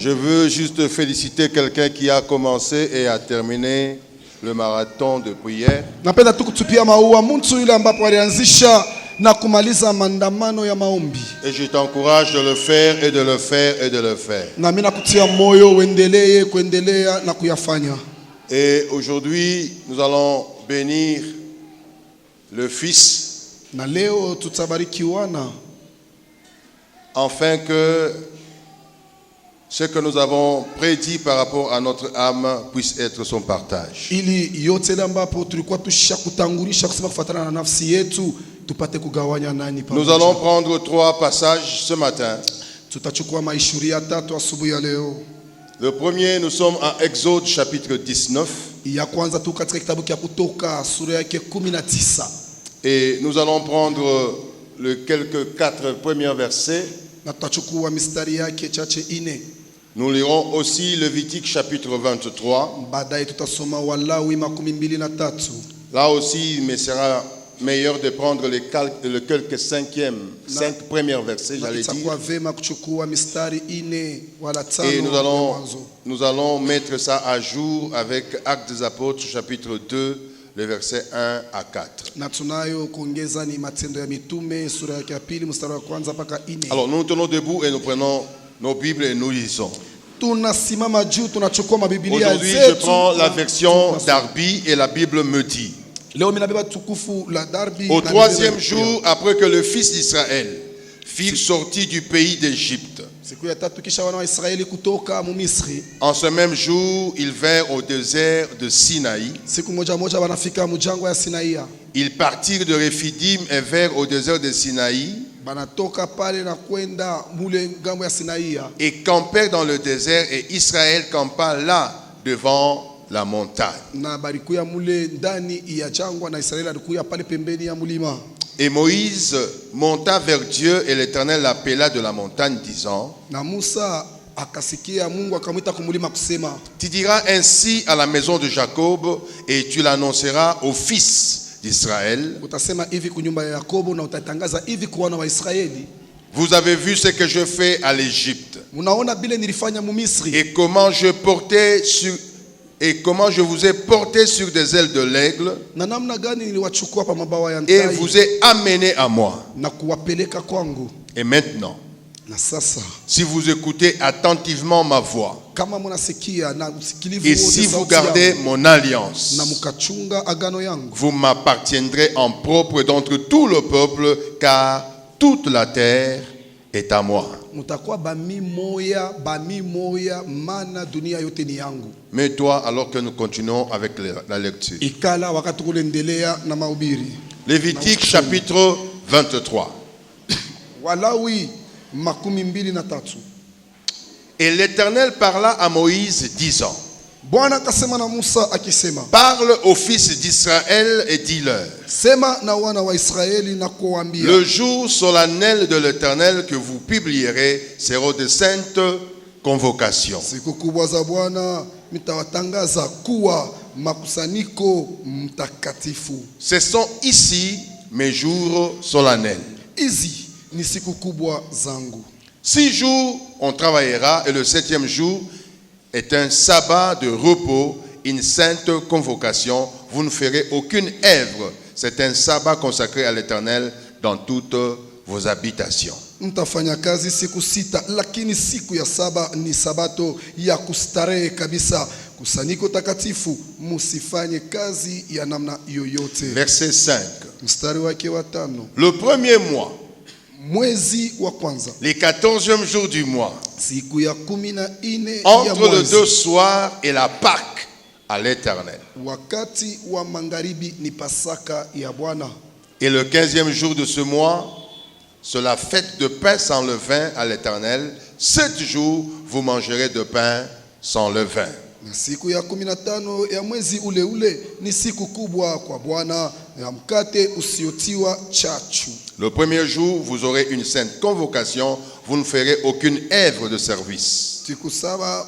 Je veux juste féliciter quelqu'un qui a commencé et a terminé le marathon de prière. Napenda tu kutupia maua mtu yule ambapo alianzisha na kumaliza maandamano ya maombi. Et je t'encourage de le faire et de le faire et de le faire. Na mimi nakutia moyo uendelee kuendelea na kuyafanya. Et aujourd'hui, nous allons bénir le Fils. Na leo tutabarikiwana Afin que ce que nous avons prédit par rapport à notre âme puisse être son partage. ili yote ile ambapo tulikuwa tushakutangulisha kusema kufuatana na nafsi yetu tupate kugawanya nani pamoja. Nous allons prendre 3 passages ce matin. Tutachukua maishuria 3 asubuhi ya leo. Le premier, nous sommes en Exode chapitre 19. Ya kwanza tu katika kitabu cha Kutoka sura yake 19. Et nous allons prendre les quelques 4 premiers versets. Na tutachukua mistari yake chache 4. Nous lirons aussi Lévitique chapitre 23. Baadaye tutasoma Walawi 23. Là aussi, il me sera meilleur de prendre les quelques 5 premiers versets, j'allais dire. Et nous allons mettre ça à jour avec Actes des Apôtres chapitre 2, les versets 1 à 4. Alors nous nous tenons debout et nous prenons nos Bibles et nous lisons. Aujourd'hui, je prends la version Darby et la Bible me dit: au 3e jour, après que le fils d'Israël fut sorti du pays d'Égypte, en ce même jour, ils vinrent au désert de Sinaï. Ils partirent de Réphidim et vinrent au désert de Sinaï et campèrent dans le désert, et Israël campa là devant la montagne. Et Moïse monta vers Dieu, et l'Éternel l'appela de la montagne, disant: tu diras ainsi à la maison de Jacob, et tu l'annonceras aux fils d'Israël: vous avez vu ce que je fais à l'Égypte, et comment je vous ai porté sur des ailes de l'aigle, et vous ai amené à moi. Et maintenant, si vous écoutez attentivement ma voix, et si vous gardez mon alliance, vous m'appartiendrez en propre d'entre tout le peuple, car toute la terre est à moi. Mais toi, alors que nous continuons avec la lecture. Lévitique chapitre 23. Et l'Éternel parla à Moïse, disant: parle aux fils d'Israël et dis-leur: le jour solennel de l'Éternel que vous publierez sera de saintes convocations. Ce sont ici mes jours solennels. 6 jours on travaillera, et le 7e jour est un sabbat de repos, une sainte convocation. Vous ne ferez aucune œuvre. C'est un sabbat consacré à l'Éternel dans toutes vos habitations. Mtafanya kazi siku 6, lakini siku ya 7 ni sabato ya kustarehe kabisa, kusanyiko takatifu, musifanye kazi ya namna yoyote. Verset 5. Mstari wake wa 5. Le premier mois, mwezi wa kwanza, les 14e jour du mois, siku ya 14 entre le 2 soir et la Pâque à l'Éternel. Wakati wa magharibi ni Pasaka ya Bwana. Et le 15e jour de ce mois, c'est la fête de pain sans levain à l'Éternel. 7 jours, vous mangerez de pain sans levain. Na siku ya 15 ya mwezi ule ule ni siku kubwa kwa Bwana, ya mkate usiotiwa chachu. Le premier jour, vous aurez une sainte convocation. Vous ne ferez aucune œuvre de service. Siku 7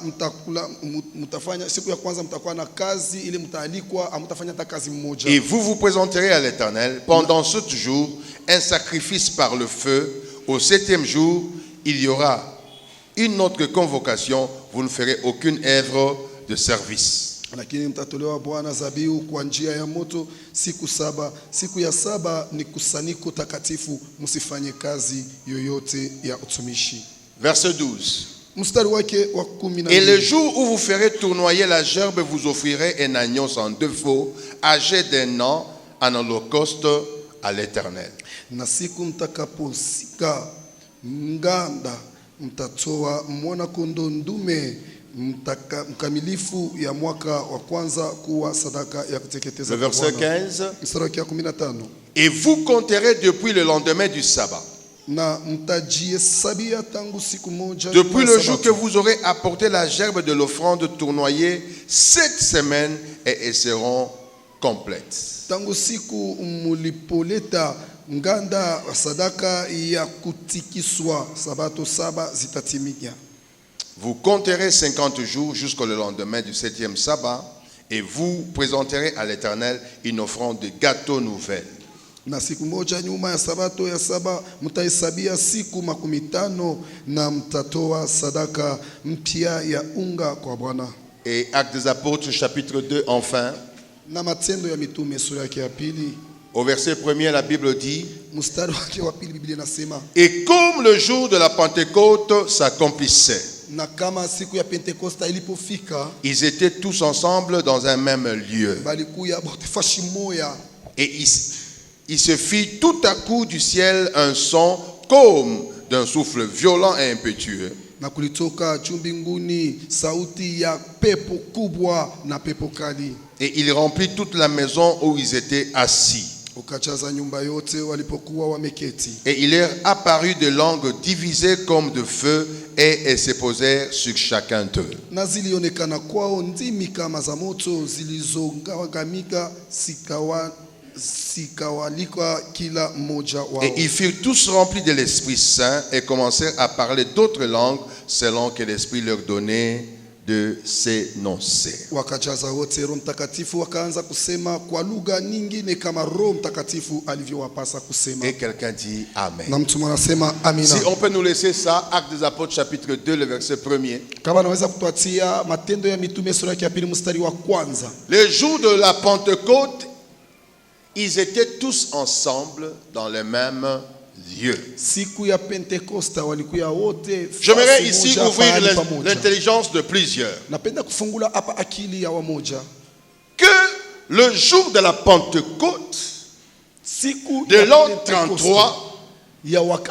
mtafanya, siku ya kwanza mtakuwa na kazi, ili mtaalikwa, mtafanya hata kazi mmoja. Et vous vous présenterez à l'Éternel pendant 7 jours un sacrifice par le feu. Au 7e jour, il y aura une autre convocation, vous ne ferez aucune œuvre de service. Lakini mtatolewa Bwana zabihu kwa njia ya moto siku saba. Siku ya saba ni kusanyiko takatifu, msifanye kazi yoyote ya utumishi. Verset 12. Mstari wake wa 12. Et le jour où vous ferez tournoyer la gerbe, vous offrirez un agneau sans défaut, âgé d'un an, en holocauste à l'Éternel. Na siku mtakaposika nganda, mtatoa mwana kondoo ndume mkamilifu ya mwaka wa kwanza kuwa sadaka ya kuteketeza. Le verset 15. Mstari wake wa 15. Et vous compterez depuis le lendemain du sabbat, na mtajihesabia tangu siku moja, depuis le jour que vous aurez apporté la gerbe de l'offrande tournoyée, 7 semaines et elles seront complètes. Tangu siku mulipoleta nganda sadaka ya kutikiswa, sabato saba zitatimia. Vous compterez 50 jours jusqu'au lendemain du 7e sabbat et vous présenterez à l'Éternel une offrande de gâteau nouvelle. Na siku moja nyuma ya sabato ya saba mtahesabia siku 15 na mtatoa sadaka mpya ya unga kwa Bwana. Et Actes des Apôtres chapitre 2 enfin. Na Matendo ya Mitume sura yake ya pili. Au verset 1er, la Bible dit: et comme le jour de la Pentecôte s'accomplissait, ils étaient tous ensemble dans un même lieu. Et il se fit tout à coup du ciel un son comme d'un souffle violent et impétueux. Et il remplit toute la maison où ils étaient assis. Et il leur apparut des langues divisées comme de feu et elles se posèrent sur chacun d'eux. Et ils furent tous remplis de l'Esprit Saint et commencèrent à parler d'autres langues selon que l'Esprit leur donnait de s'énoncer. Et quelqu'un dit Amen. Si on peut nous laisser ça, Actes des Apôtres chapitre 2, le verset 1er. Le jour de la Pentecôte, ils étaient tous ensemble dans le même lieu. J'aimerais ici ouvrir l'intelligence de plusieurs. Que le jour de la Pentecôte, de l'an 33,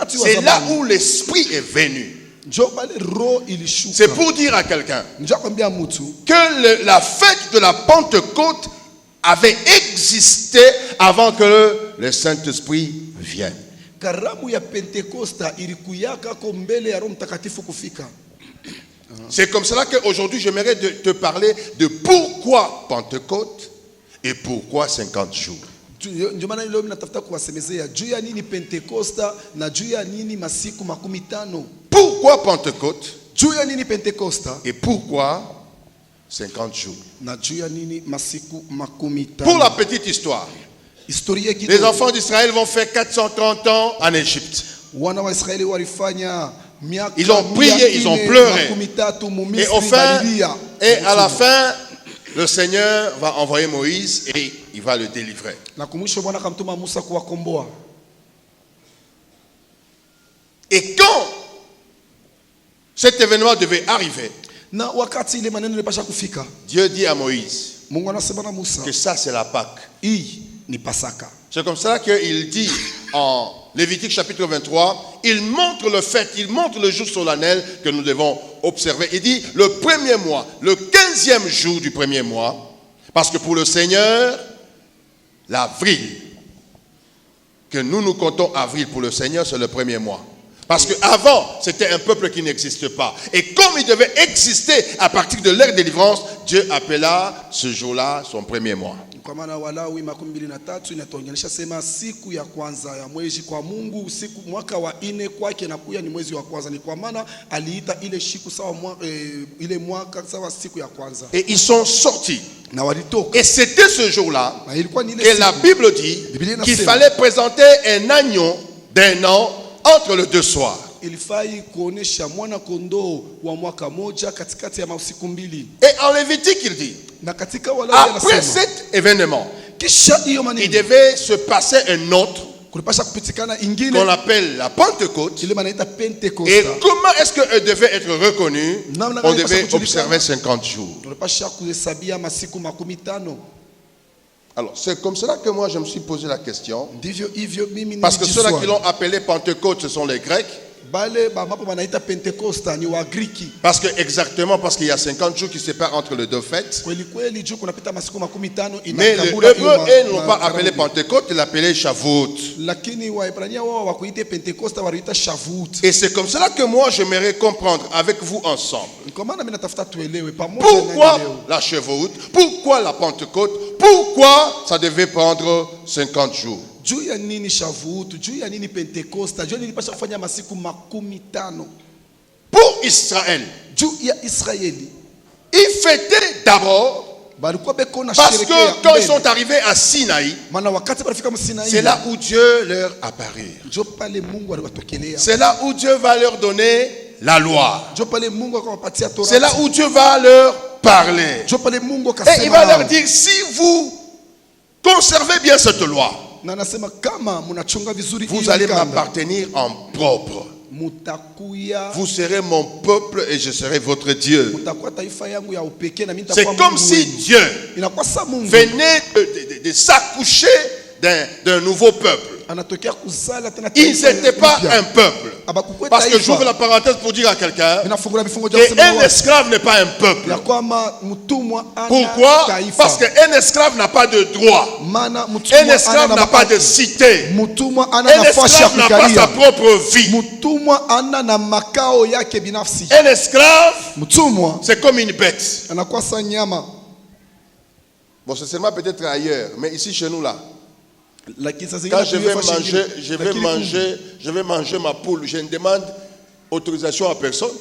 c'est là où l'Esprit est venu. C'est pour dire à quelqu'un que la fête de la Pentecôte avait existé avant que le Saint-Esprit vienne. C'est comme cela qu'aujourd'hui j'aimerais te parler de pourquoi Pentecôte et pourquoi 50 jours. Pourquoi Pentecôte et pourquoi 50 jours. Pour la petite histoire, les enfants d'Israël vont faire 430 ans en Égypte. Ils ont prié, ils ont pleuré. Et à la fin, le Seigneur va envoyer Moïse et il va le délivrer. Et quand cet événement devait arriver, Dieu dit à Moïse que ça c'est la Pâque. C'est comme ça qu'il dit en Lévitique chapitre 23, il montre le fait, il montre le jour solennel que nous devons observer. Il dit le premier mois, le 15e jour du premier mois, parce que pour le Seigneur, l'avril, que nous comptons avril pour le Seigneur, c'est le premier mois. Parce qu'avant, c'était un peuple qui n'existe pas. Et comme il devait exister à partir de leur délivrance, Dieu appela ce jour-là son premier mois. Et ils sont sortis. Et c'était ce jour-là que la Bible dit qu'il fallait présenter un agneau d'un an entre les deux soirs. ilifai kuonesha mwana kondoo wa mwaka moja katikati ya masiku mbili. Et en Lévitique il dit, Na katika Walawi après anasema cet événement, kisha hiyo il maneno devait se passer un autre kulipasha kupitikana qu'on ingine appelle la Pentecôte. ile manaita Et Pentekoste. comment est-ce qu'elle devait être reconnue? Namna On gani devait pasha observer 50 jours. Kulipasha kuhesabia masiku 50. Alors, c'est comme cela que moi je me suis posé la question. Ndivyo hivyo mimi Parce que ceux-là qui nilijiswali. l'ont appelé Pentecôte, ce sont les Grecs. Bale bamapo banaita Pentekoste ni wa Griki. Parce que exactement, parce qu'il y a 50 jours qui séparent entre les deux fêtes. Kweli kweli juu kunapita masiku 50 Mais les inakabula Hébreux, eux, ne l'ont pas appelé Pentecôte, ils l'appelaient Shavuot. lakini Waebrania wao wakuite Pentekoste waliita Shavuot. Et c'est comme cela que moi j'aimerais comprendre avec vous ensemble. Kwa maana mimi natafuta tuelewe pamoja Pourquoi na leo. la Shavuot? Pourquoi la Pentecôte? Pourquoi ça devait prendre 50 jours? Juu ya nini Shavuot? Juu ya nini Pentekoste? Juu ya nini pasha kufanya masiku 50? Pour Israël, Juu ya Israeli. ils fêtaient d'abord Balikuwa beko na parce sherekea que quand ils mbele. sont arrivés à Sinaï, Maana wakati balifika msina c'est là où Dieu leur apparut. Njo pale Mungu aliwatokelea. C'est là où Dieu va leur donner la loi. Njo pale Mungu akawapatia Torati. C'est là où Dieu va leur parler. Njo pale Mungu Et il akasema va leur nao. dire, si vous conservez bien cette loi, Na anasema kama mnachunga vizuri vous hiyo allez mikanda, m'appartenir en propre. mutakuya Vous serez mon peuple et je serai votre Dieu. mutakuwa taifa yangu ya upekee na mimi C'est nitakuwa comme Mungu si wenu. Dieu Inakuwa sa Mungu venait de s'accoucher d'un nouveau peuple. anatokea kuzala tena Ils taifa n'étaient pas mpya. un peuple. Abakukuwe Parce que taifa. j'ouvre la parenthèse pour dire à quelqu'un Ninafungula vifungo vya kusema qu'un wazi. esclave n'est pas un peuple. Ya kwamba mtumwa ana Pourquoi? taifa. Parce qu'un esclave n'a pas de droit. Maana Un mtumwa ana esclave na n'a pas de haki. cité. Mtumwa ana Un nafasi ya esclave n'a pas sa kukalia. propre vie. Mtumwa ana na makao yake binafsi. Un esclave, Mtumwa c'est comme une bête. anakuwa sa nyama. Bon, c'est seulement peut-être ailleurs, mais ici chez nous là, Lakini sasa quand je ingine vais kuifa manger, shingine. je vais manger ma poule, je ne demande autorisation à personne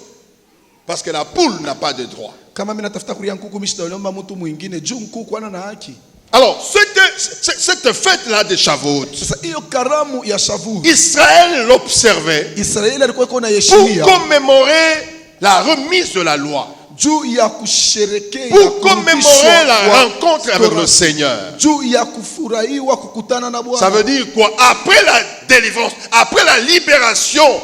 parce que la poule n'a pas de droit. Kama mimi natafuta kulia nkuku mimi sitaomba mtu mwingine juu nkuku ana na haki. Alors, cette fête-là de Shavuot, Sasa hiyo karamu ya Shavuot Israël l'observait Israeli alikuwa iko na pour heshimia commémorer la remise de la loi, juu ya kusherekea pour commémorer la rencontre avec le Seigneur. juu ya kufurahiwa kukutana na Ça Bwana. veut dire quoi? Après la délivrance, après la libération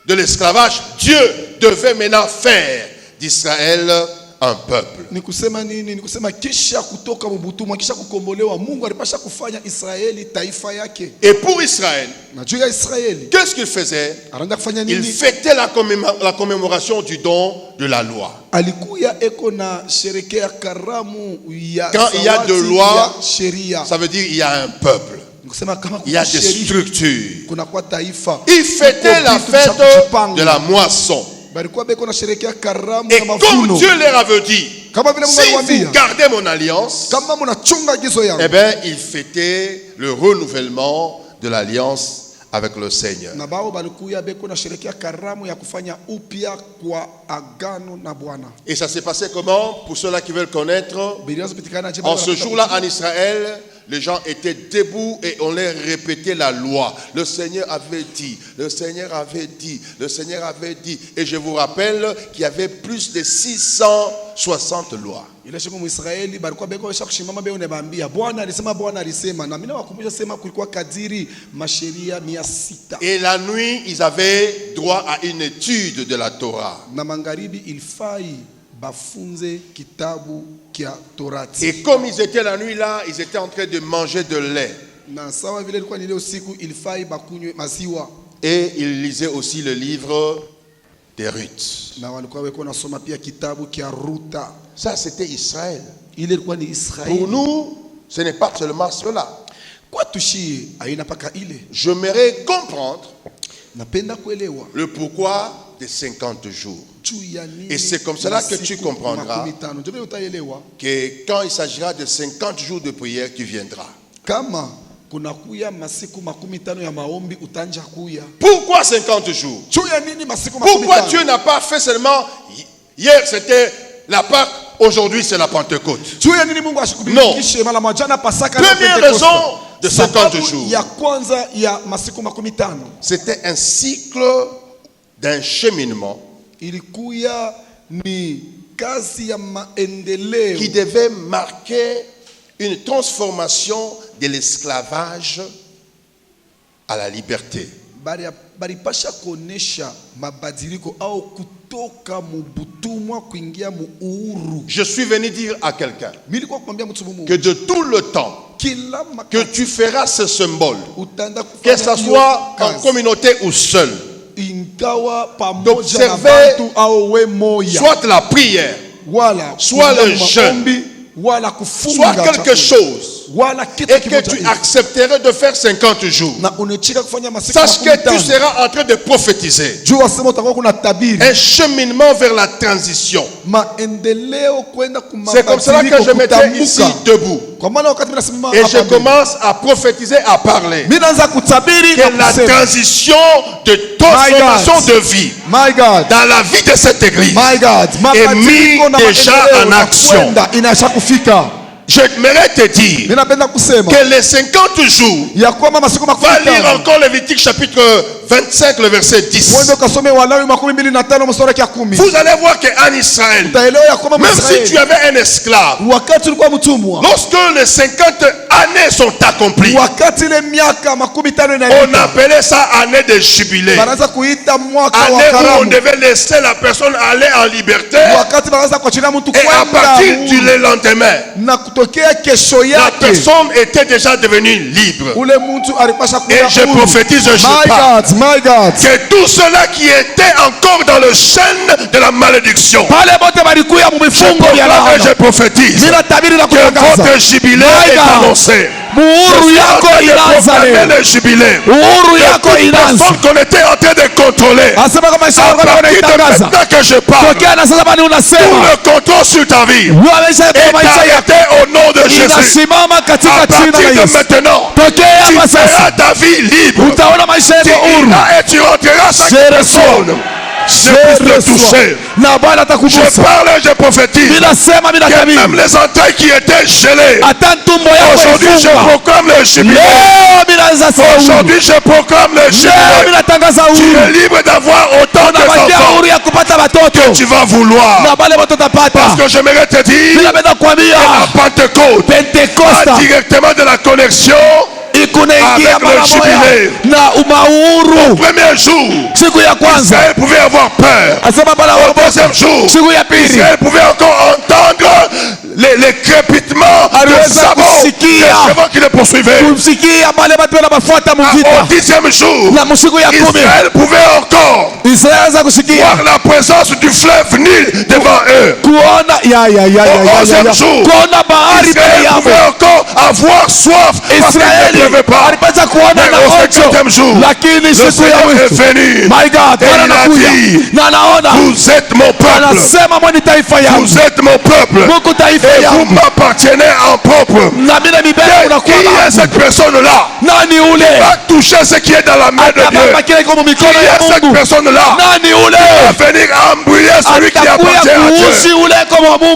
de l'esclavage, Dieu devait maintenant faire d'Israël un peuple. Ni kusema nini? Ni kusema kisha kutoka mbutumwa, kisha kukombolewa, Mungu alipasha kufanya Israeli taifa yake. Et pour Israël, Na juu ya Israeli qu'est-ce qu'il faisait? anaenda kufanya Il nini? fêtait la commémoration du don de la loi. Alikuya eko na sherekea karamu ya Quand il y a de zawadi loi, ya sheria. Ça veut dire qu'il y a un peuple. Ni kusema kama Il y a kuna des sheria structures. kuna kwa taifa. Il fêtait la Kuko vitu vya fête kujipanga. de la moisson. Balikuwa beko na sherekea karamu Et ya comme mavuno. Dieu leur avait dit, Kama vile Mungu si aliwaambia, vous gardez mon alliance, kama mnachunga agizo yangu. eh bien, il fêtait le renouvellement de l'alliance avec le Seigneur. Na bao balikuya beko na sherekea karamu ya kufanya upya kwa agano na Bwana. Et ça s'est passé comment? Pour ceux-là qui veulent connaître, Biblia zipitikana je en ce jour-là en Israël, les gens étaient debout et on leur répétait la loi. Le Seigneur avait dit, le Seigneur avait dit, le Seigneur avait dit. Et je vous rappelle qu'il y avait plus de 660 lois. ile siku Mwisraeli balikuwa beko shakushimama beo nebambia Bwana alisema na mimi nawakumbusha sema kulikuwa kadiri masheria 600. Et la nuit, ils avaient droit à une étude de la Torah. Na magharibi ilifai bafunze kitabu kia Torati. Et comme ils étaient la nuit là, ils étaient en train de manger de lait. Na sawa vile ilikuwa ni ile usiku ilifai bakunywe maziwa. Et ils lisaient aussi le livre des Ruth. Na walikuwa weko nasoma pia kitabu kia Ruta. Ça, c'était Israël. Ile ilikuwa ni Israeli. Pour nous, ce n'est pas seulement cela. Kwa tushie aina paka ile. J'aimerais comprendre Napenda kuelewa le pourquoi des 50 jours. Et c'est comme cela que tu comprendras que quand il s'agira de 50 jours de prière, tu viendras. Pourquoi 50 jours? Pourquoi Dieu n'a pas fait seulement hier c'était la Pâque, aujourd'hui c'est la Pentecôte? Non. Première raison, de 50 jours. C'était un cycle d'un cheminement qui devait marquer une transformation de l'esclavage à la liberté. Je suis venu dire à quelqu'un que de tout le temps que tu feras ce symbole, que ce soit en communauté ou seul, d'observer soit la prière, soit le jeûne, soit quelque chose, et que tu accepterais de faire 50 jours. Sache que tu seras en train de prophétiser un cheminement vers la transition. C'est comme cela que je m'étais ici debout et je commence à prophétiser, à parler que la transition de transformation de vie dans la vie de cette église est mise déjà en action. J'aimerais te dire que les 50 jours, va lire encore Lévitique chapitre 25, le verset 10. Vous allez voir qu'en Israël, même si tu avais un esclave, lorsque les 50 années sont accomplies, on appelait ça année de jubilé. Année où on devait laisser la personne aller en liberté. Et à partir du lendemain, la personne était déjà devenue libre. Et je prophétise, je parle, que tous ceux-là qui étaient encore dans le chêne de la malédiction, je prophétise que votre jubilé est annoncé. Le jubilé. Personne qu'on était en train de contrôler. À partir de maintenant que je parle, tout le contrôle sur ta vie est arrêté au nom de Jésus. À partir de maintenant, tu feras ta vie libre. Tu iras et tu rentreras chaque personne. Je puisse te toucher. Je parle et je prophétise que même les entrailles qui étaient gelées, aujourd'hui je proclame le jubilé. Aujourd'hui je proclame le jubilé. Tu es libre d'avoir autant d'enfants que tu vas vouloir. Parce que j'aimerais te dire que la Pentecôte a directement de la connexion avec le jubilé. Au premier jour, Israël pouvait avoir peur. Au deuxième jour, Israël pouvait encore entendre les crépitements de sabots des chevaux qui les poursuivaient. Au 10e jour, Israël pouvait encore voir la présence du fleuve Nil devant eux. Au 11e jour, Israël pouvait encore avoir soif parce qu'il ne pleuvait pas. Mais au 50e jour, le Seigneur est venu et il a dit: vous êtes mon peuple, vous êtes mon peuple et vous m'appartenez en propre. Qui est cette personne-là qui va toucher ce qui est dans la main de Dieu? Qui est cette personne-là qui va venir embrouiller celui qui appartient à Dieu?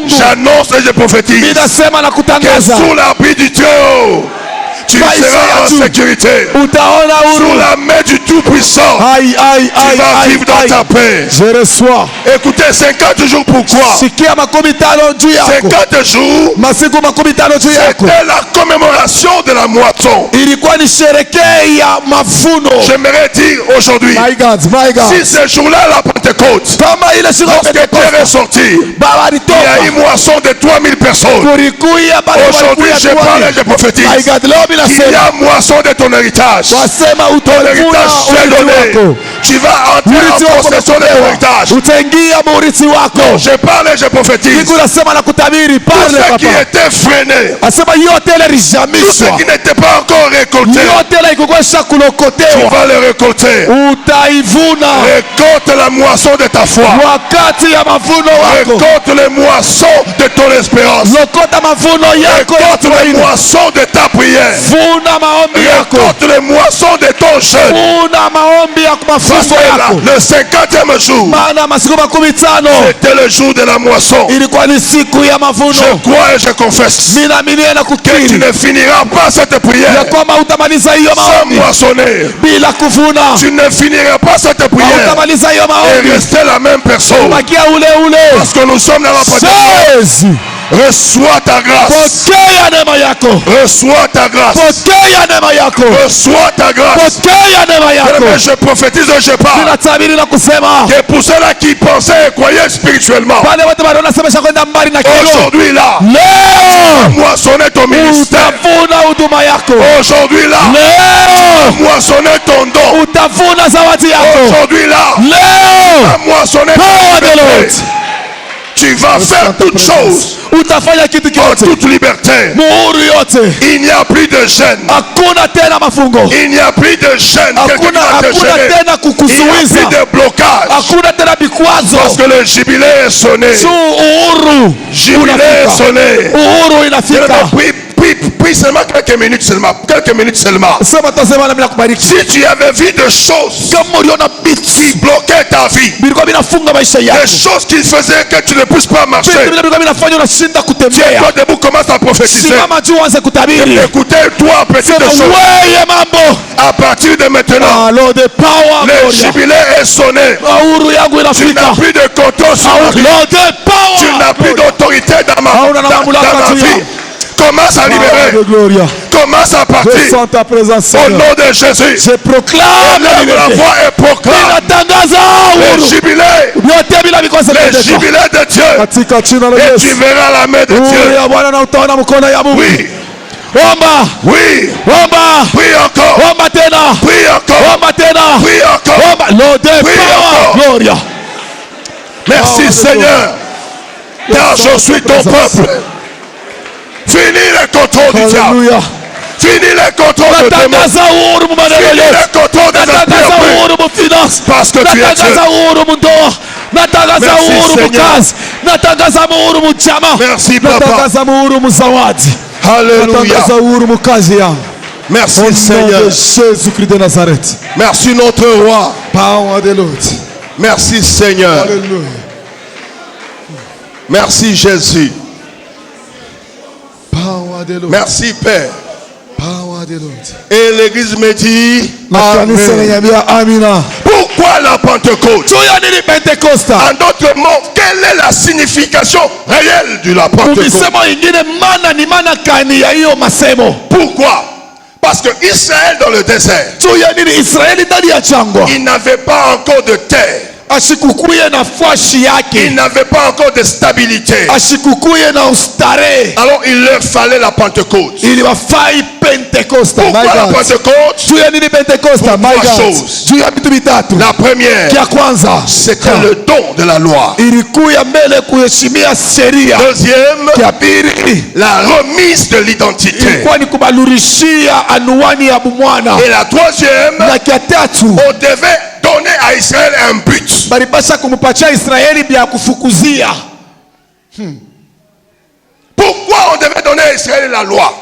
J'annonce et je prophétise que sous l'abri du Très-Haut, tu seras en sécurité. Sous la main du Tout-Puissant, tu vas vivre dans ta paix. Je reçois. Écoutez, 50 jours pourquoi? 50 jours, c'était la commémoration de la moisson. J'aimerais dire aujourd'hui, si ce jour-là, la Pentecôte, lorsque Pierre est sorti, il y a une moisson de 3000 personnes. Aujourd'hui, je parle et je prophétise. Il y a moisson de ton héritage. Ton héritage est donné. Tu vas entrer en possession de ton héritage. Non, je parle et je prophétise. Tout ce qui était freiné, tout ce qui n'était pas encore récolté, tu vas le récolter. Récolte la moisson de ta foi. Récolte les moissons de ton espérance. Récolte les moissons de ta prière. récolte les moissons de ton jeûne. Parce que le 50e jour, c'était le jour de la moisson. Je crois et je confesse que tu ne finiras pas cette prière sans moissonner. Tu ne finiras pas cette prière et rester la même personne. Parce que nous sommes dans la partie. Reçois ta grâce. Reçois ta grâce. Reçois ta grâce. Mais je prophétise, je parle. Que pour ceux-là qui pensaient et croyaient spirituellement, aujourd'hui là, tu vas moissonner ton ministère. Aujourd'hui là, tu vas moissonner ton don. Aujourd'hui là, tu vas moissonner ton ministère. Tu vas faire toutes choses en toute liberté. Il n'y a plus de gêne. Il n'y a plus de gêne. Il n'y a plus de blocage. Parce que le jubilé est sonné. Jubilé est sonné. Puis seulement quelques minutes seulement. Si tu avais vu des choses qui bloquaient ta vie, des choses qui faisaient que tu ne puisses pas marcher, tiens-toi debout, commence à prophétiser. Écoutez, toi, petite chose. À partir de maintenant, le jubilé est sonné. Tu n'as plus de contrôle sur ma vie. Tu n'as plus d'autorité dans ma vie. Commence à libérer. Commence à partir. Au nom de Jésus. Je proclame la voix et proclame le jubilé. Le jubilé de Dieu. Et tu verras la main de Dieu. Oui. Oui. Prie encore. Prie encore. Merci Seigneur. Car je suis ton peuple. Fini le contrôle du diable. Fini le contrôle de tes mains. Fini le contrôle des esprits. Parce que tu es Dieu. Merci Papa. Alléluia. Merci Seigneur. Jésus-Christ de Nazareth. Merci notre roi. Merci Seigneur. Merci Jésus. Merci Père. Et l'église me dit Amen. Pourquoi la Pentecôte? En d'autres mots, quelle est la signification réelle de la Pentecôte? Pourquoi? Parce que Israël dans le désert, il n'avait pas encore de terre. Il n'avait pas encore de stabilité. Alors il leur fallait la Pentecôte. Pourquoi la Pentecôte? Pour trois choses. La première, c'était le don de la loi. Deuxième, la remise de l'identité. Et la troisième, on devait donner à Israël un but. Pourquoi on devait donner à Israël la loi?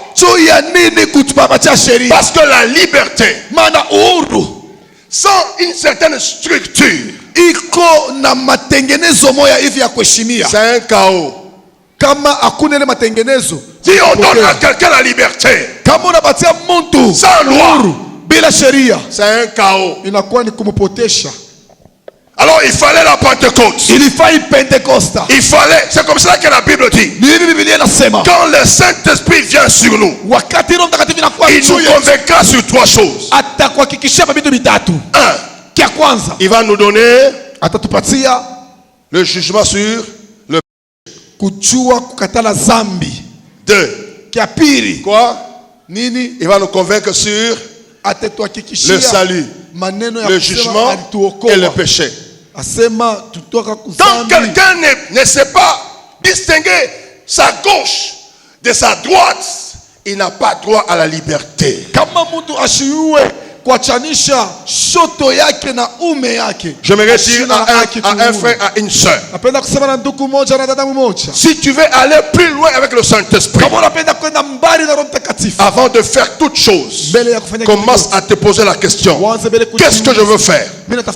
Parce que la liberté, sans une certaine structure, c'est un chaos. Si on donne à quelqu'un la liberté sans loi, c'est un chaos. Alors il fallait la Pentecôte. Il fallait, c'est comme ça que la Bible dit. Quand le Saint-Esprit vient sur nous, il nous convaincra sur trois choses. Un, il va nous donner le jugement sur le péché. Deux, quoi? Il va nous convaincre sur le salut, le jugement et le péché. Quand quelqu'un ne sait pas distinguer sa gauche de sa droite, il n'a pas droit à la liberté. kuachanisha shoto yake na ume yake. J'aimerais dire à un frère, à une sœur, napenda kusema na ndugu moja na dada mmoja, si tu veux aller plus loin avec le Saint-Esprit, kama unapenda kwenda mbali na Roho Mtakatifu, avant de faire toute chose, mbele ya kufanya commence à te poser la question: qu'est-ce que je veux faire?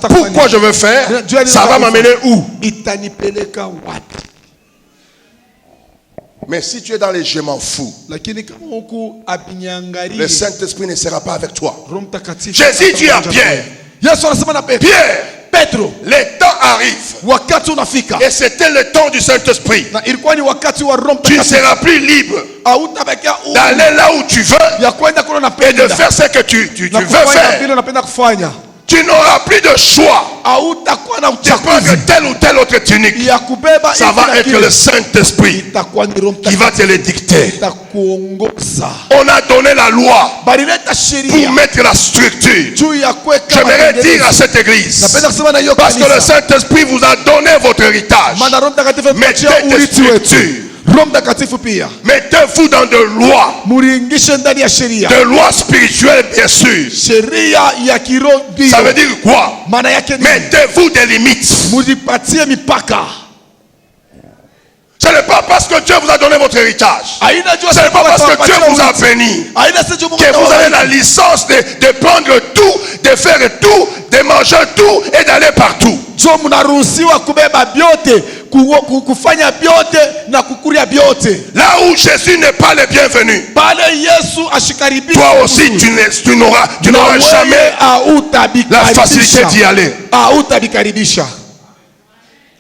Pourquoi je veux faire? Ça va m'amener où? Itanipeleka wapi? Mais si tu es dans les je m'en fous, le Saint-Esprit ne sera pas avec toi. Jésus dit à Pierre, Pierre, Petro, le temps arrive, et c'était le temps du Saint-Esprit. Tu ne seras plus libre d'aller là où tu veux et de faire ce que tu veux faire. Tu n'auras plus de choix de prendre telle ou telle autre tunique. Ça va être le Saint-Esprit qui va te le dicter. On a donné la loi pour mettre la structure. J'aimerais dire à cette église, parce que le Saint-Esprit vous a donné votre héritage, mettez des structures. Mettez-vous dans de lois, de lois spirituelles bien sûr. Ça veut dire quoi? Mettez-vous des limites. Ce n'est pas parce que Dieu vous a donné votre héritage, ce n'est pas parce que Dieu vous a béni que vous avez la licence de prendre tout, de faire tout, de manger tout et d'aller partout. Là où Jésus n'est pas le bienvenu, toi aussi tu n'auras jamais la facilité d'y aller.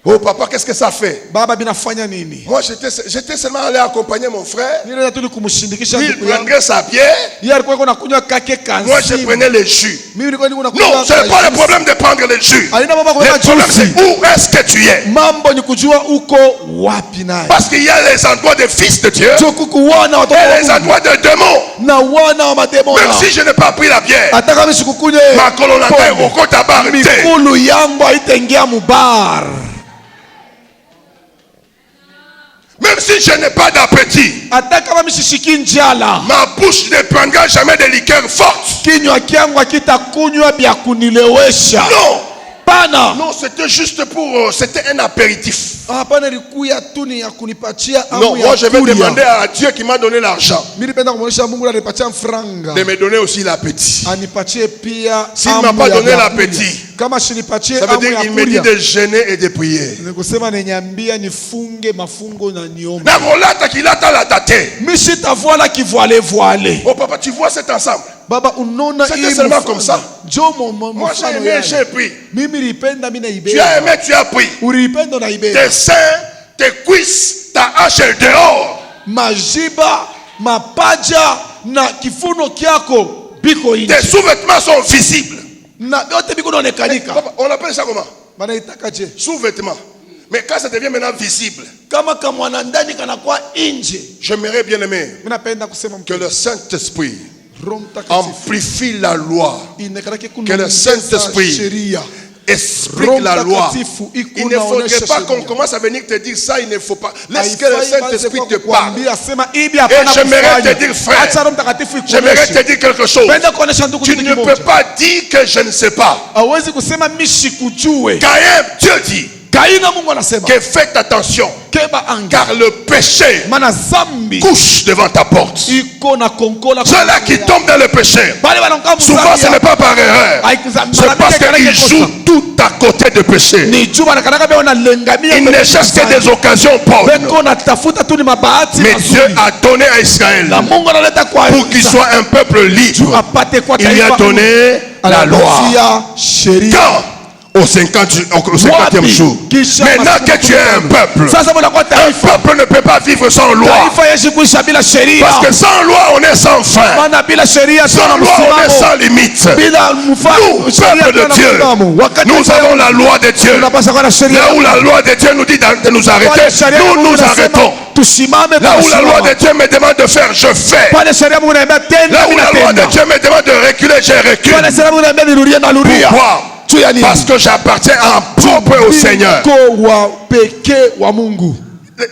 Oh papa, qu'est-ce que ça fait? Moi j'étais seulement allé accompagner mon frère. Il prendrait sa bière. Moi je prenais le jus. Non, ce n'est pas le problème de prendre le jus. Le problème c'est où est-ce que tu es. Parce qu'il y a les endroits de fils de Dieu et les endroits de démons. Même si je n'ai pas pris la bière, ma colonata est au côté à même si je n'ai pas d'appétit, ma bouche ne prendra jamais de liqueur forte. Non, c'était juste c'était un apéritif. Non, moi je vais demander à Dieu qui m'a donné l'argent de me donner aussi l'appétit. S'il ne m'a pas donné l'appétit, ça veut dire qu'il me dit de jeûner et de prier. Oh papa, tu vois cet ensemble? C'était seulement comme ça. Moi j'ai aimé, j'ai pris. Tu as aimé, tu as pris. Tes seins, tes cuisses, ta hache est dehors. Tes sous-vêtements sont visibles. On appelle ça comment? Sous-vêtements. Mais quand ça devient maintenant visible, j'aimerais bien aimer que le Saint-Esprit amplifie la loi, que le Saint-Esprit explique la loi. Il ne faudrait pas qu'on commence à venir te dire ça, il ne faut pas. Laisse que le Saint-Esprit te parle. Et j'aimerais te dire, frère, j'aimerais te dire quelque chose. Tu ne peux pas dire que je ne sais pas. Caïn, Dieu dit que faites attention, car le péché couche devant ta porte. Ceux-là qui tombent dans le péché, souvent ce n'est pas par erreur, c'est parce qu'ils jouent tout à côté de péché. Ils ne cherchent que des occasions bonnes. Mais Dieu a donné à Israël pour qu'il soit un peuple libre. Il lui a donné la loi. Quand au 50e jour. Maintenant que tu es un peuple ne peut pas vivre sans loi. Parce que sans loi, on est sans fin. Sans loi, on est sans limite. Nous, peuple de Dieu, nous avons la loi de Dieu. Là où la loi de Dieu nous dit de nous arrêter, nous nous arrêtons. Là où la loi de Dieu me demande de faire, je fais. Là où la loi de Dieu me demande de reculer, je recule. Pourquoi? Parce que j'appartiens en propre au Seigneur.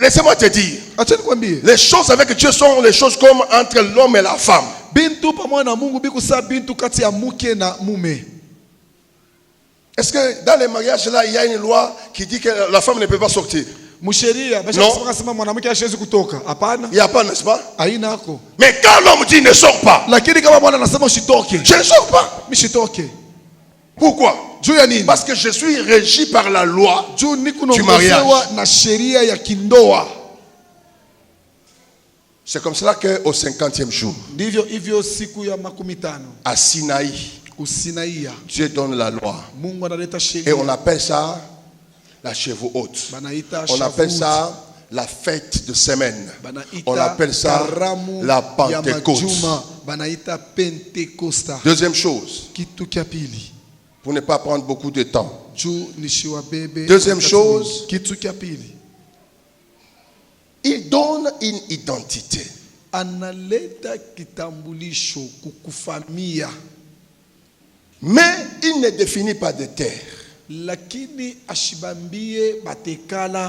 Laissez-moi te dire, les choses avec Dieu sont les choses comme entre l'homme et la femme. Bintu pamoja na Mungu bikusa bintu kati ya mke na mume. Est-ce que dans les mariages là, il y a une loi qui dit que la femme ne peut pas sortir? Non. Il n'y a pas, n'est-ce pas? Ainako. Mais quand l'homme dit ne sors pas, je ne sors pas. Pourquoi? Parce que je suis régi par la loi du mariage. C'est comme cela qu'au 50e jour, à Sinaï, Dieu donne la loi. Et on appelle ça la chevaux haute. On appelle ça la fête de semaine. On appelle ça la Pentecôte. Deuxième chose, pour ne pas prendre beaucoup de temps. Deuxième chose, il donne une identité. Mais il ne définit pas de terre.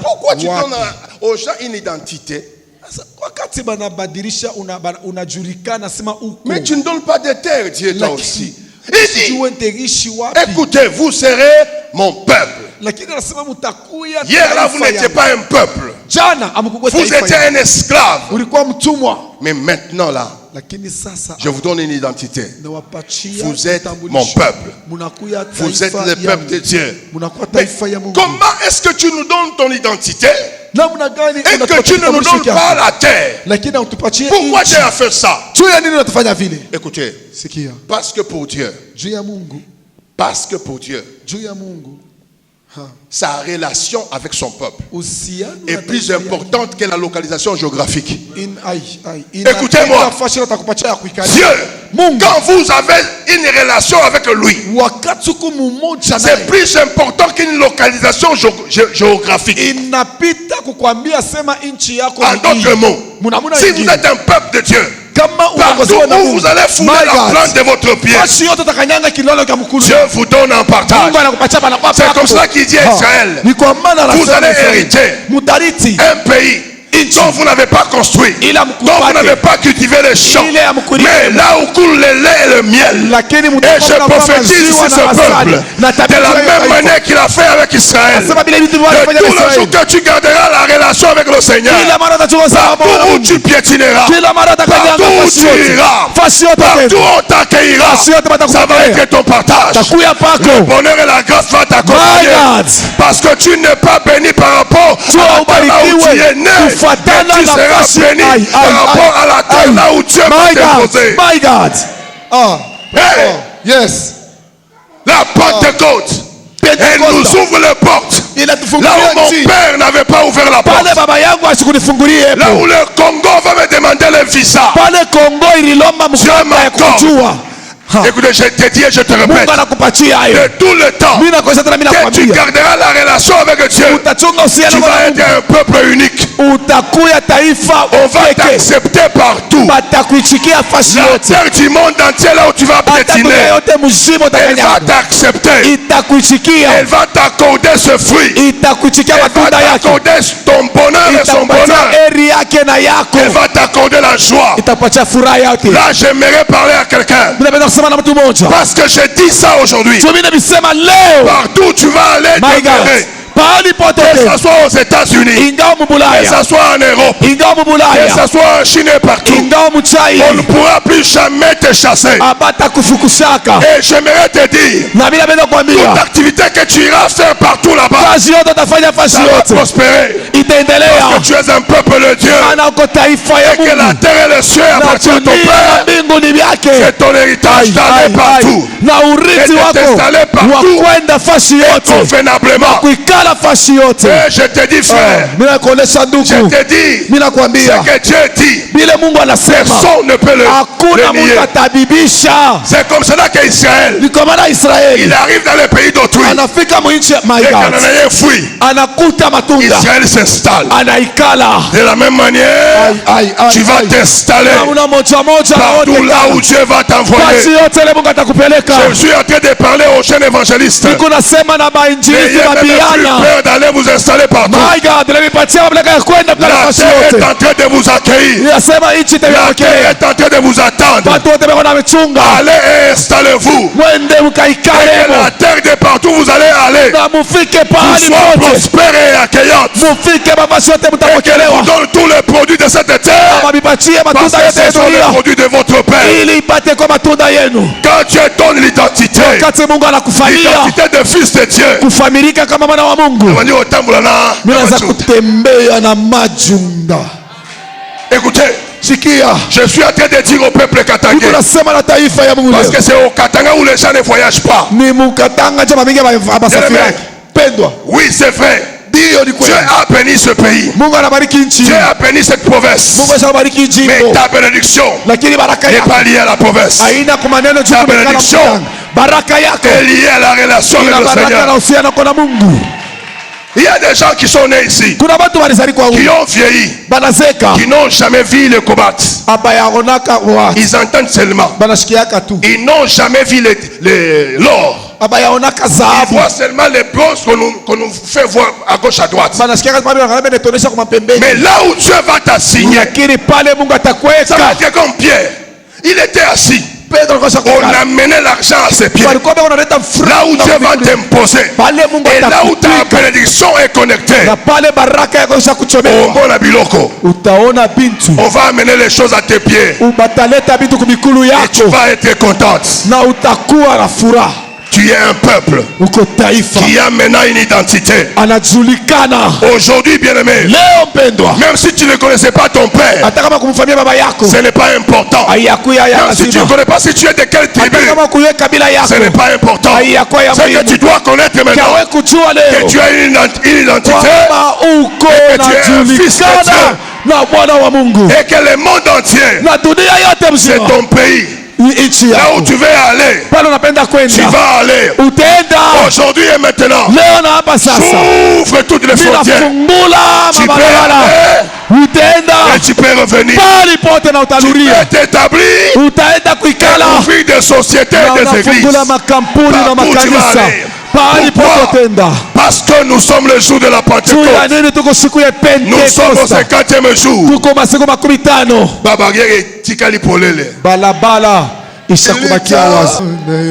Pourquoi tu donnes aux gens une identité? Mais tu ne donnes pas de terre, Dieu toi aussi. Il dit, écoutez, vous serez mon peuple. Hier là, vous n'étiez pas un peuple. Vous étiez un esclave. Mais maintenant là, je vous donne une identité. Vous êtes mon peuple. Vous êtes le peuple de Dieu. Mais comment est-ce que tu nous donnes ton identité et que tu ne nous donnes pas la terre? Pourquoi tu as fait ça? Écoutez, parce que pour Dieu, sa relation avec son peuple est plus importante que la localisation géographique. Écoutez-moi, Dieu, quand vous avez une relation avec lui, c'est plus important qu'une localisation géographique. En d'autres mots, si vous êtes un peuple de Dieu, partout où vous allez fouler la plante de votre pied, Dieu vous donne un partage. C'est comme cela qu'il dit à Israël, vous allez hériter un pays dont vous n'avez pas construit, dont vous n'avez pas cultivé les champs, mais là où coule le lait et le miel. Et je prophétise sur ce peuple de la même manière qu'il a fait avec Israël, que tout le jour que tu garderas la relation avec le Seigneur, partout où tu piétineras, partout où tu iras, partout où on t'accueillera, ça va être ton partage. Le bonheur et la grâce vont t'accompagner, parce que tu n'es pas béni par rapport à la terre là où tu es né, mais tu seras béni par rapport à la terre là où Dieu va t'imposer. My God. Yes. La Pentecôte. Elle nous ouvre les portes. Là où mon père n'avait pas ouvert la porte. Là où le Congo va me demander le visa, Dieu m'accorde. Écoutez, je te dis et je te répète, de tout le temps que tu garderas la relation avec Dieu, tu vas être un peuple unique. On va t'accepter partout. La terre du monde entier, là où tu vas piétiner, elle va t'accepter. Elle va t'accorder ce fruit. Elle va t'accorder ton bonheur et son bonheur. Elle va t'accorder la joie. Là, j'aimerais parler à quelqu'un, parce que je dis ça aujourd'hui. Partout où tu vas aller demeurer, que ce soit aux États-Unis, que ce soit en Europe, que ce soit en Chine et partout, on ne pourra plus jamais te chasser. Et j'aimerais te dire, toute activité que tu iras faire partout là-bas, ça va prospérer. Parce que tu es un peuple de Dieu, et que la terre et le ciel appartiennent à ton Père. C'est ton héritage d'aller partout, et de t'installer partout, et convenablement. Et je te dis, frère, je te dis, ce que Dieu dit, personne ne peut le nier. C'est comme cela qu'Israël, il arrive dans le pays d'autrui, et Cananéen fuit, Israël s'installe. De la même manière, tu vas t'installer partout là où Dieu va t'envoyer. Je suis en train de parler aux jeunes évangélistes. N'ayez même plus peur d'aller vous installer partout. La terre est en train de vous accueillir. La terre est en train de vous attendre. Allez et installez-vous. Et que la terre de partout vous allez aller vous soit prospère et accueillante. Et qu'elle vous donne tous les produits de cette terre. Parce que ce sont les produits de votre Père. Quand Dieu donne l'identité de fils de Dieu, écoutez, je suis en train de dire au peuple katangais, parce que c'est au Katanga où les gens ne voyagent pas. Oui, c'est vrai. Dieu a béni ce pays. Dieu a béni cette province. Mais ta bénédiction n'est pas liée à la province. Ta bénédiction est liée à la relation avec le Seigneur. Il y a des gens qui sont nés ici, qui ont vieilli, qui n'ont jamais vu le combat. Ils entendent seulement. Ils n'ont jamais vu l'or. Ils voient seulement les bronzes qu'on nous fait voir à gauche à droite. Mais là où Dieu va t'assigner, ça va être comme Pierre. Il était assis. On a mené l'argent à ses pieds. Là où Dieu va t'imposer, et là où ta bénédiction est connectée, on va amener les choses à tes pieds. Et tu vas être contente. Tu es un peuple qui a maintenant une identité. Aujourd'hui, bien-aimé, même si tu ne connaissais pas ton père, ce n'est pas important. Même si tu ne connais pas si tu es de quelle tribu, ce n'est pas important. C'est que tu dois connaître maintenant que tu as une identité et que tu es un fils de Dieu. Et que le monde entier, c'est ton pays. Là où tu veux aller, tu vas aller. Aujourd'hui et maintenant, ouvre toutes les frontières. Tu peux aller et tu peux revenir. Tu peux t'établir et ouvrir des sociétés et des églises. Partout tu vas aller. Pourquoi? Parce que nous sommes le jour de la Pentecôte. Nous sommes au 50e jour.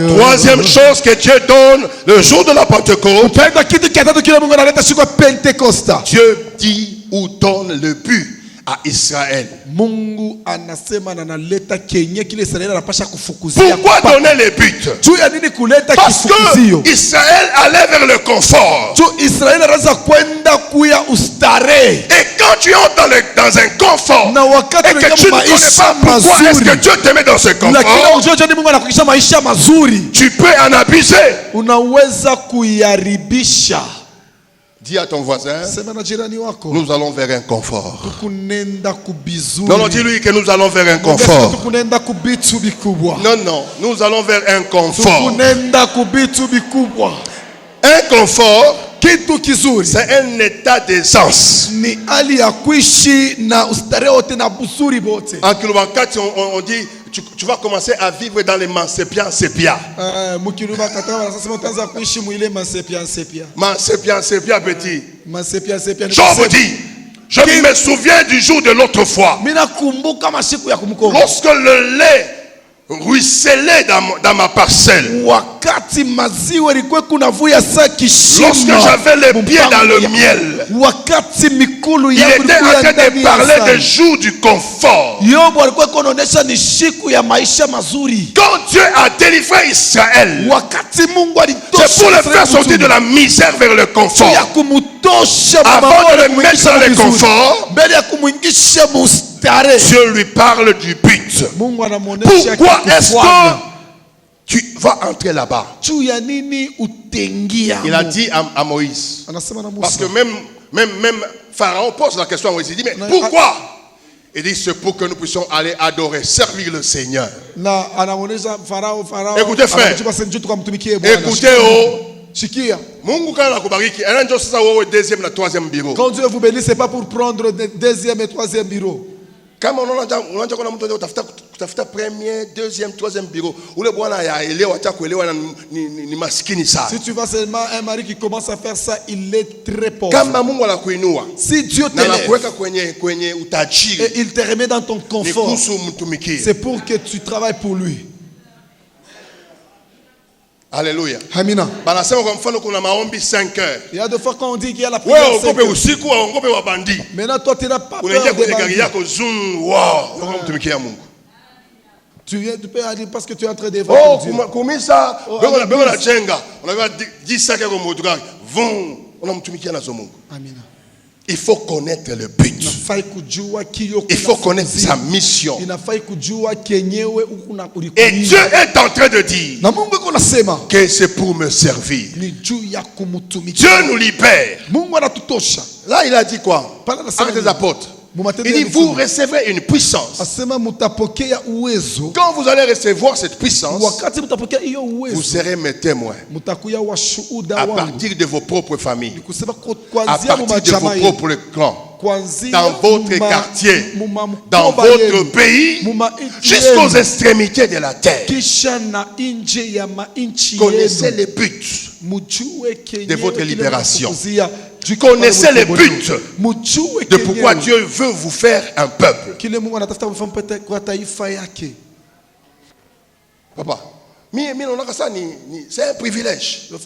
Troisième chose que Dieu donne le jour de la Pentecôte, Dieu dit ou donne le but à Israël. Pourquoi donner les buts? Parce que Israël allait vers le confort. Et quand tu entres dans un confort et que tu ne connais pas pourquoi est-ce que Dieu te met dans ce confort, tu peux en abuser. Dis à ton voisin, nous allons vers un confort. Non, dis-lui que nous allons vers un confort. Non, nous allons vers un confort. Un confort, c'est un état d'aisance. En Kilobakati, on dit tu vas commencer à vivre dans les mansépia. Mansépia petit. Job dit, je me souviens du jour de l'autre fois. Lorsque le lait ruisselait dans ma parcelle. Lorsque j'avais les pieds dans le miel. Il était en train de parler des jours du confort. Quand Dieu a délivré Israël, c'est pour le faire sortir de la misère vers le confort. Avant de le mettre dans le confort, Dieu lui parle du but. Pourquoi est-ce que tu vas entrer là-bas? Il a dit à Moïse, parce que même Pharaon pose la question à Moïse, il dit, mais pourquoi? Il dit, c'est pour que nous puissions aller adorer, servir le Seigneur. Écoutez frère, écoutez quand Dieu vous bénit, ce n'est pas pour prendre le deuxième et troisième bureau. Kama unaanza kuna mtu utafuta premier, deuxième, troisième bureau. Ule bwana yaelewa acha kuelewa ni maskini sana. Si tu vas seulement un mari qui commence à faire ça, il est très pauvre. Kama Mungu anakuinua, si Dieu te lève kwenye utajiri, et il te remet dans ton confort, c'est pour que tu travailles pour lui. Alléluia. Amina. Banasema kwa mfano kuna maombi 5 heures. Il y a des fois qu'on dit qu'il y a la prière 5 heures. Usiku waongope wabandi. Maintenant toi tu n'as pas peur de bandits. Tu peux aller parce que tu es en train d'évangéliser. Kumisa bego la chenga. On avait 10 sacs comme motoka. Vont on amtumikia nazo Mungu. Amina. Il faut connaître le but. Il faut connaître sa mission. Et Dieu est en train de dire que c'est pour me servir. Dieu nous libère. Là, il a dit quoi? Avec les apôtres. Il dit, vous recevrez une puissance. Quand vous allez recevoir cette puissance, vous serez mes témoins. À partir de vos propres familles. À partir de vos propres clans. Dans votre quartier. Dans votre pays. Jusqu'aux extrémités de la terre. Connaissez les buts de votre libération. Connaissez les buts de pourquoi Dieu veut vous faire un peuple. Papa, c'est un privilège. C'est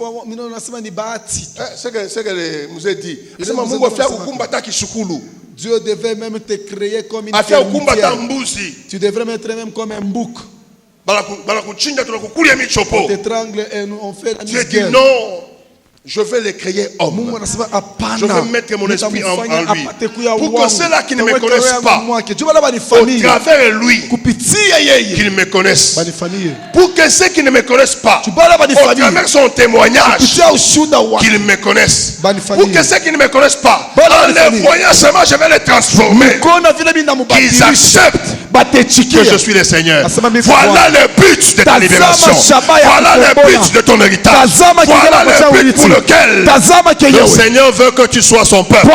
ce que nous a dit. Dieu devait même te créer comme une fermitière. Tu devrais mettre même comme un bouc. On t'étrangle et on fait la Dieu dit non. Je vais les créer hommes. Je vais mettre mon esprit en lui. Pour que ceux-là qui ne me connaissent pas, au travers lui, qu'ils me connaissent. Pour que ceux qui ne me connaissent pas, au travers son témoignage, qu'ils me connaissent. Pour que ceux qui ne me connaissent pas, en les voyant seulement, je vais les transformer. Qu'ils acceptent que je suis le Seigneur. Voilà le but de ta libération. Voilà le but de ton héritage. Voilà le but pour lequel le Seigneur veut que tu sois son peuple.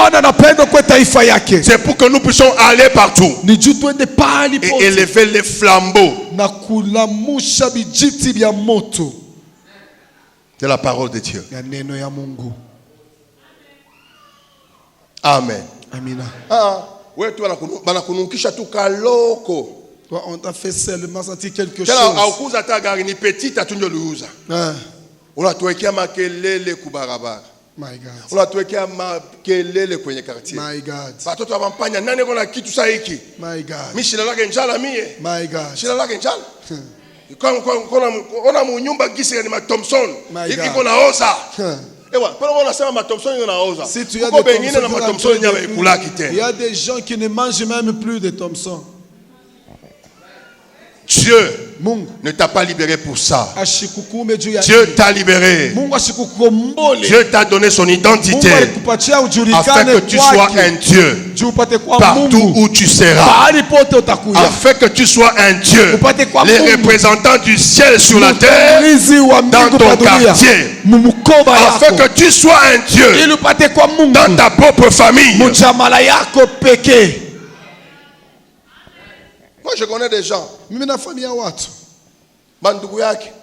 C'est pour que nous puissions aller partout et élever les flambeaux de la parole de Dieu. Amen. On t'a fait seulement sentir quelque chose. On a tuwekea makelele kubarabara. My God. On a tuwekea makelele kwenye quartier. My God. Watoto wampanya nani kuna kitu sahihi hiki? My God. Mimi shida lake njala mie. My God. Shida lake njala. Kuna munyumba gisi ni ma Thompson. Hivi kuna oza. Ewa, pale wanasema ma Thompson yanaoza. Si tu as des bengine na ma Thompson nyama ikulaki tena. Il y a des gens qui ne mangent même plus de Thompson. Dieu ne t'a pas libéré pour ça. Dieu t'a libéré. Dieu t'a donné son identité afin que tu sois un Dieu partout où tu seras. Afin que tu sois un Dieu, les représentants du ciel sur la terre dans ton quartier. Afin que tu sois un Dieu dans ta propre famille. Moi je connais des gens. Bandugu yake.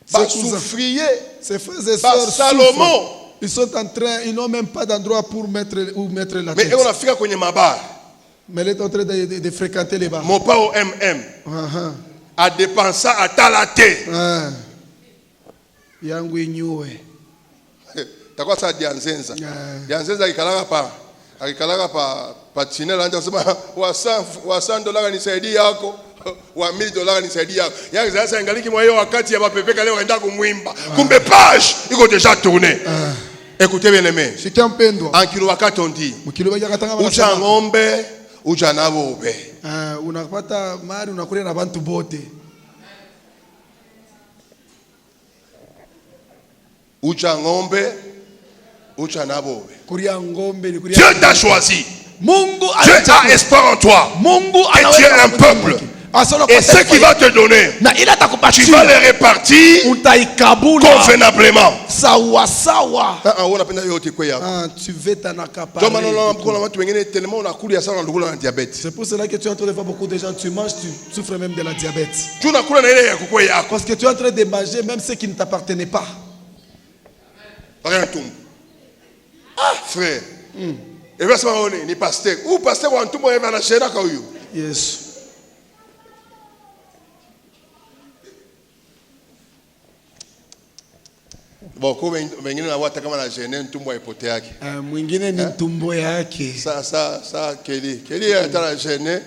Souffrier. Ses frères et sœurs Salomon. Ils sont en train, ils n'ont même pas d'endroit pour mettre la tête. Mais on a fait kwenye mabar. Mais il est en train de fréquenter les bars. Mon père au MM. A dépensé à talaté. Yangu inyue. Takwa sa dianzenza. Dianzenza akikalaka pa chinela anja sema wa $100 nisaidie yako wa $1000 nisaidie yako. Yaki sasa ingaliki mwa hiyo wakati ya mapepeka leo anaenda kumwimba. Kumbe page iko déjà tourné. Écoutez bien aimé. En kilo wakati on dit. Ucha ngombe, ucha nabobe. Unapata mali unakula na bantu bote. Ucha ngombe, ucha nabobe. Dieu t'a choisi. Dieu a espoir en toi. Et tu es un peuple Et ce qu'il va te donner, tu vas les répartir convenablement. Tu veux t'en accaparer. C'est pour cela que tu es en train de voir beaucoup de gens, tu manges, tu souffres même de la diabète. Parce que tu es en train de manger même ce qui ne t'appartenait pas. Frère. Et bien, c'est ni pasteur. Ou pasteur, ou tout le monde va chez nous. Yes. Bon, comme wengine na wata kama na gêner ntumbo ipoteaki. Mwingine ni tumbo yake. Ça Kelly ata na gêner.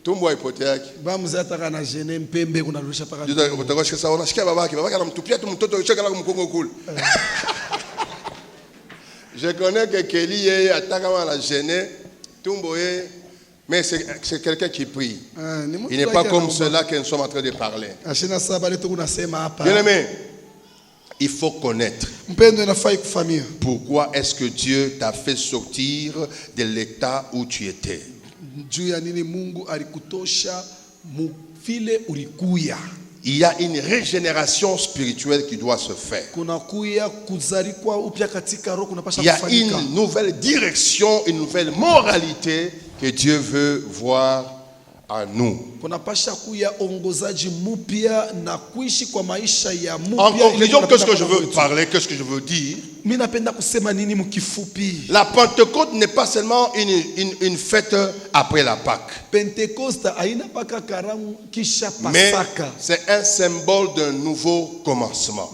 Tumbo ipoteaki. Ba mzata kana gêner mpembe kunarusha paka. Ndio utakoshika sawa unashikia babake anamtupia tu mtoto cheka la mkongo kule. Je connais que Kelly est attaqué à la gêner, Tumboé, mais c'est quelqu'un qui prie. Il n'est pas comme cela que nous sommes en train de parler. Bien aimé, il faut connaître pourquoi est-ce que Dieu t'a fait sortir de l'état où tu étais. Il y a une régénération spirituelle qui doit se faire. Il y a une nouvelle direction, une nouvelle moralité que Dieu veut voir en nous. En conclusion, qu'est-ce que je veux parler, qu'est-ce que je veux dire? La Pentecôte n'est pas seulement une fête après la Pâque. Mais c'est un symbole d'un nouveau commencement.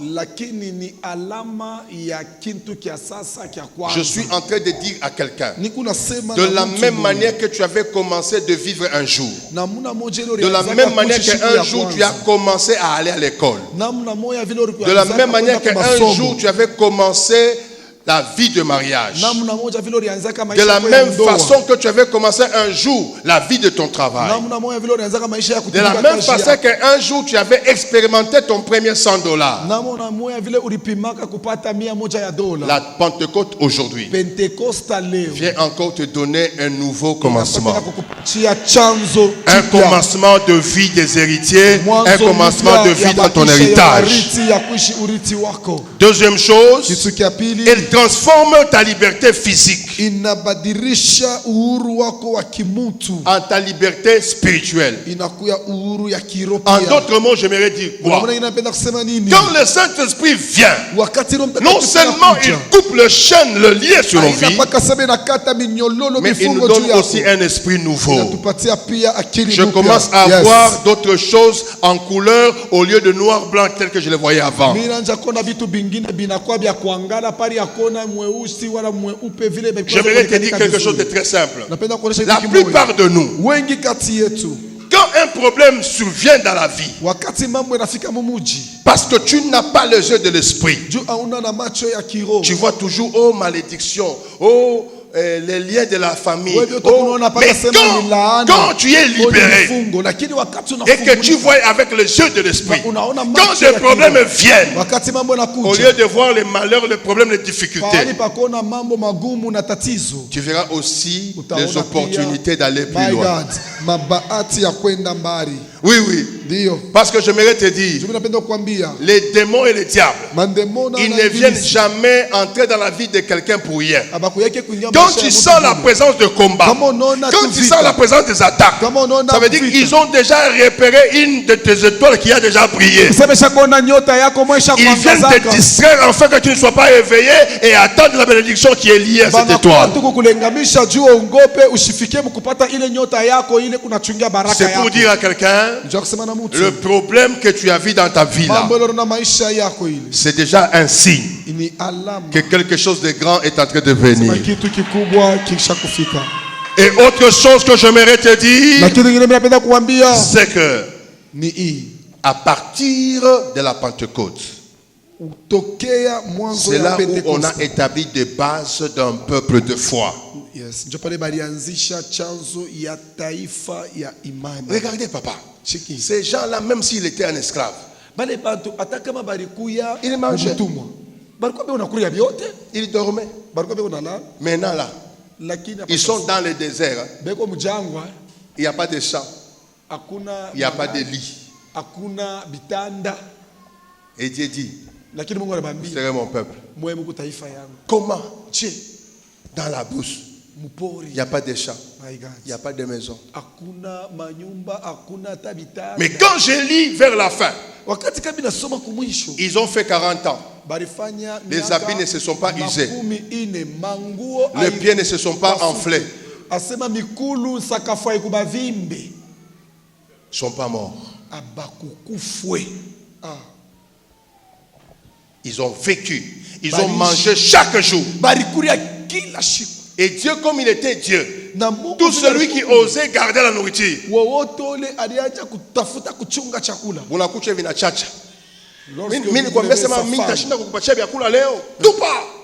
Je suis en train de dire à quelqu'un, de la même manière que tu avais commencé de vivre un jour, de la même manière qu'un jour tu as commencé à aller à l'école, de la même manière qu'un jour tu avais commencé la vie de mariage, de la même façon que tu avais commencé un jour la vie de ton travail, de la même façon qu'un jour tu avais expérimenté ton premier $100. La Pentecôte aujourd'hui vient encore te donner un nouveau commencement, un commencement de vie des héritiers, un commencement de vie dans ton héritage. Deuxième chose, elle transforme ta liberté physique en ta liberté spirituelle. En d'autres mots, j'aimerais dire quoi? Quand le Saint-Esprit vient, non seulement il coupe le chaîne, le lien sur nos vies, mais il nous donne aussi un esprit nouveau. Je commence à voir d'autres choses en couleur au lieu de noir, blanc tel que je les voyais avant. J'aimerais te dire quelque chose de très simple. La plupart de nous, quand un problème survient dans la vie, parce que tu n'as pas les yeux de l'esprit, tu vois toujours, oh malédiction, oh les liens de la famille. Oh, mais quand tu es libéré et que tu vois avec les yeux de l'esprit, quand des problèmes viennent, au lieu de voir les malheurs, les problèmes, les difficultés, tu verras aussi les opportunités d'aller plus loin. Oui, oui. Parce que j'aimerais te dire, les démons et les diables, ils ne viennent jamais entrer dans la vie de quelqu'un pour rien. Quand tu sens la présence de combat, quand tu sens la présence des attaques, ça veut dire qu'ils ont déjà repéré une de tes étoiles qui a déjà brillé. Ils viennent te distraire afin que tu ne sois pas éveillé et attendre la bénédiction qui est liée à cette étoile. C'est pour dire à quelqu'un, le problème que tu as vu dans ta vie là, c'est déjà un signe que quelque chose de grand est en train de venir. Et autre chose que j'aimerais te dire, c'est que à partir de la Pentecôte, c'est là où on a établi des bases d'un peuple de foi. Regardez papa, ces gens-là, même s'il était un esclave, il mangeait, il dormait. Maintenant là, ils sont dans le désert. Il n'y a pas de champ. Il n'y a pas de lit. Et Dieu dit, vous serez mon peuple. Comment? Dans la brousse. Il n'y a pas de champs. Il n'y a pas de maison. Mais quand je lis vers la fin, ils ont fait 40 ans. Les habits ne se sont pas usés. Les pieds ne se sont pas enflés. Ils ne sont pas morts. Ils ont vécu. Ils ont mangé chaque jour. Et Dieu, comme il était Dieu, tout celui qui osait garder la nourriture,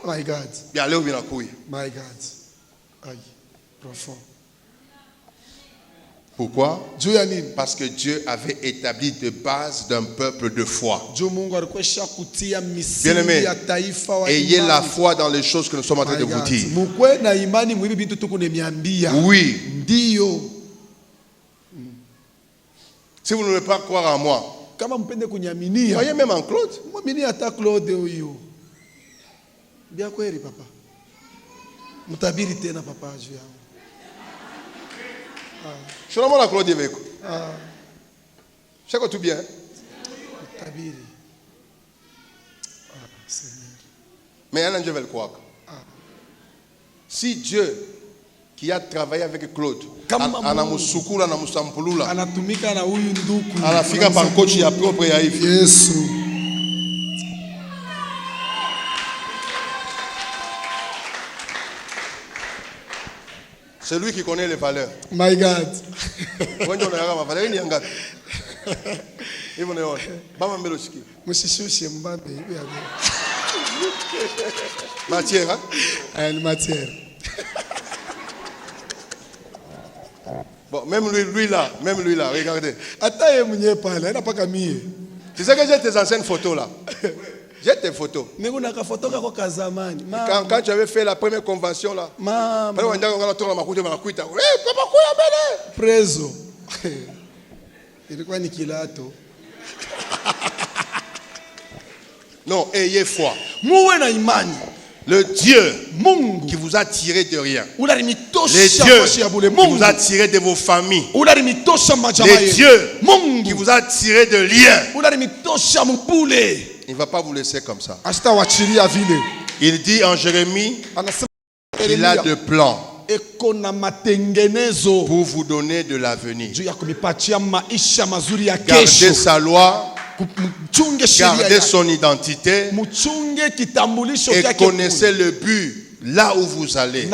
My God. My God. Aïe. Profond. Pourquoi? Parce que Dieu avait établi de base d'un peuple de foi. Bien-aimés, ayez la foi dans les choses que nous sommes en train de vous dire. Oui. Si vous ne voulez pas croire en moi, voyez même en Claude. Je suis la Claude avec vous. C'est tout bien. Mais un ange veut le croire. Si Dieu qui a travaillé avec Claude, anamusukula na musampulula, anafika pankochi ya propre ya hivi. Yesu. C'est lui qui connaît les valeurs. My God. Matière, hein? Matière. Bon, même lui là, regardez. Tu sais que j'ai tes anciennes photos là. J'ai tes photos. Quand tu avais fait la première convention là, Preso. Non, ayez foi. Le Dieu qui vous a tiré de rien. Le Dieu qui vous a tiré de vos familles. Le Dieu qui vous a tiré de liens. Il ne va pas vous laisser comme ça. Il dit en Jérémie qu'il a de plans pour vous donner de l'avenir. Gardez sa loi, gardez son identité et connaissez le but là où vous allez.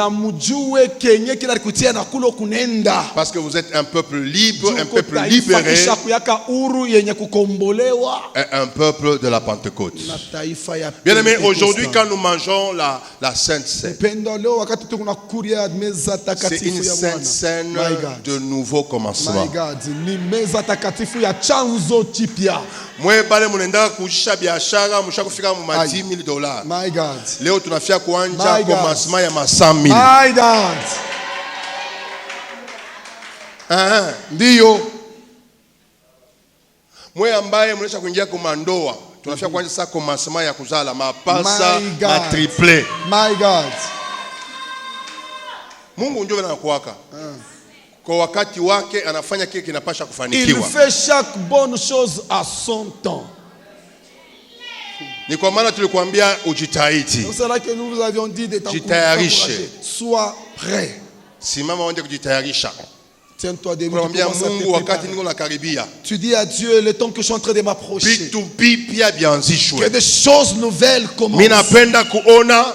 Parce que vous êtes un peuple libre, un peuple libéré et un peuple de la Pentecôte. Bien aimé, aujourd'hui quand nous mangeons la Sainte Seine, c'est une Sainte Seine de nouveau commencement. Moi bale munenda kuisha biashara mshakufika mu $10,000. My God. Leo tunafia kuanja commencement ya 100,000. My God. Ndio. Mwe ambaye mnaisha kuingia kwa ndoa, tunafia kuanja sasa commencement ya kuzala mapasa na triplé. My God. Mungu ndio anakuwaka. Kwa wakati wake anafanya kile kinapasha kufanikiwa. Il fait chaque bonne chose à son temps. Ni kwa maana tulikuambia ujitahidi. C'est là que nous vous avions dit de t'encourager. Sois prêt. Simama uende kujitayarisha. Tiens-toi debout. Mungu wakati niko nakaribia. Tu dis à Dieu le temps que je suis en train de m'approcher. Vitu vipya vianzishwe. Que des choses nouvelles commencent. Mimi napenda kuona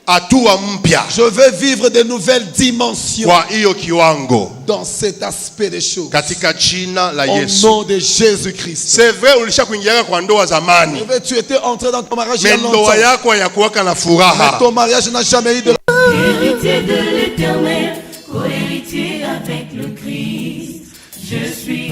hatua mpya. Je veux vivre de nouvelles dimensions. Kwa hiyo kiwango. Dans cet aspect des choses. Katika jina la Yesu. Au nom de Jésus-Christ. C'est vrai ulisha kuingia kwa ndoa zamani. C'est vrai, tu étais entré dans ton mariage il y a longtemps. Ndoa yako hayakuwa na furaha. Mais ton mariage n'a jamais eu de héritier de l'Éternel, co-héritier avec le Christ. Je suis